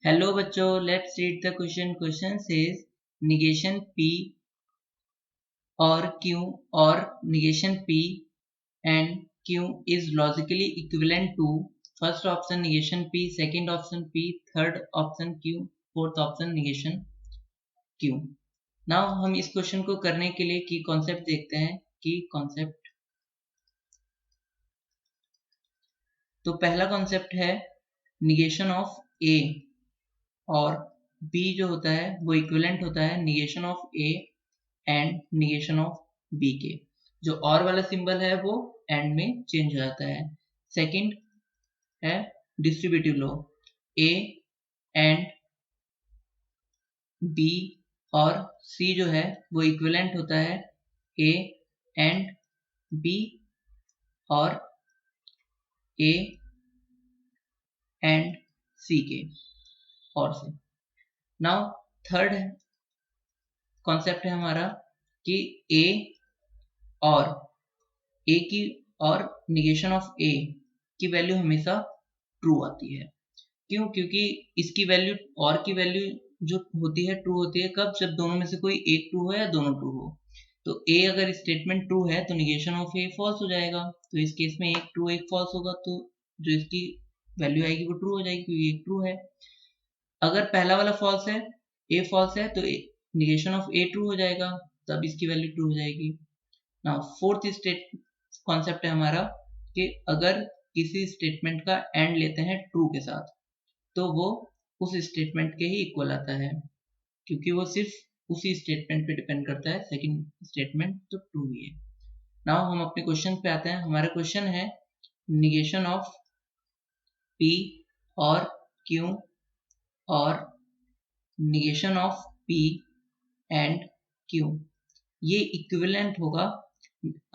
Hello बच्चों, let's read the question. Question says negation P or Q or negation P and Q is logically equivalent to first option negation P, second option P, third option Q, fourth option negation Q. Now हम इस question को करने के लिए की concept देखते हैं. की कॉन्सेप्ट, तो पहला कॉन्सेप्ट है निगेशन ऑफ A और B जो होता है वो इक्विवेलेंट होता है negation of A and negation of B के. जो और वाला सिंबल है वो एंड में चेंज हो जाता है. सेकंड है distributive law. A and B और C जो है वो इक्विवेलेंट होता है A एंड B और A एंड C के और से. नाउ थर्ड कॉन्सेप्ट है हमारा कि A और A की और निगेशन ऑफ A की वैल्यू हमेशा ट्रू आती है. क्यों? क्योंकि इसकी वैल्यू और की वैल्यू जो होती है ट्रू होती है कब? जब दोनों में से कोई एक ट्रू हो या दोनों ट्रू हो. तो A अगर स्टेटमेंट ट्रू है तो निगेशन ऑफ A फॉल्स हो जाएगा. तो इस केस में एक ट्रू एक फॉल्स होगा तो जो इसकी वैल्यू आएगी वो ट्रू हो जाएगी क्योंकि एक ट्रू है. अगर पहला वाला फॉल्स है, A फॉल्स है, तो निगेशन ऑफ A ट्रू हो जाएगा, तब इसकी वैल्यू ट्रू हो जाएगी. ना फोर्थ कॉन्सेप्ट है हमारा कि अगर किसी स्टेटमेंट का एंड लेते हैं ट्रू के साथ तो वो उस स्टेटमेंट के ही इक्वल आता है क्योंकि वो सिर्फ उसी स्टेटमेंट पे डिपेंड करता है. सेकंड स्टेटमेंट तो ट्रू ही है. नाउ हम अपने क्वेश्चन पे आते हैं. हमारा क्वेश्चन है निगेशन ऑफ P और Q और negation of P and Q ये इक्विवेलेंट होगा.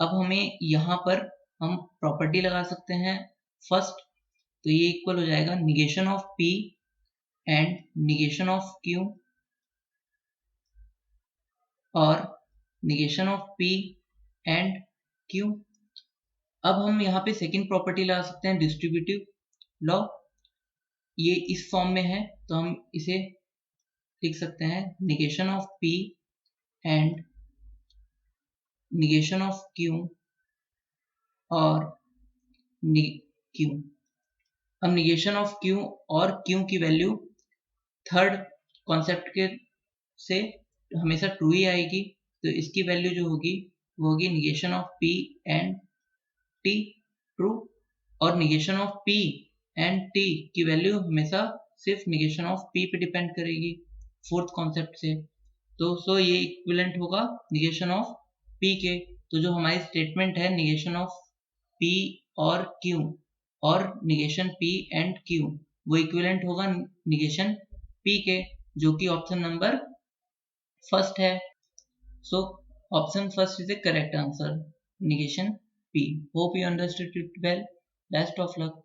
अब हमें यहाँ पर हम प्रॉपर्टी लगा सकते हैं. फर्स्ट तो ये इक्वल हो जाएगा negation of P and negation of Q और negation of P and Q. अब हम यहाँ पे सेकंड प्रॉपर्टी लगा सकते हैं डिस्ट्रीब्यूटिव लॉ. ये इस फॉर्म में है तो हम इसे लिख सकते हैं negation of P and negation of Q और Q. अब निगेशन ऑफ Q और Q की वैल्यू थर्ड कॉन्सेप्ट के से हमेशा ट्रू ही आएगी. तो इसकी वैल्यू जो होगी वो होगी negation of P and T true. और negation of P and T की वैल्यू हमेशा सिर्फ निगेशन ऑफ P पे डिपेंड करेगी फोर्थ कॉन्सेप्ट से. तो सो ये इक्विवेलेंट होगा निगेशन ऑफ P के. तो जो हमारी स्टेटमेंट है निगेशन ऑफ P और Q और निगेशन P एंड Q वो इक्विवेलेंट होगा निगेशन P के, जो कि ऑप्शन नंबर फर्स्ट है. So option first is the correct answer, negation P. Hope you understood it well. Best of luck.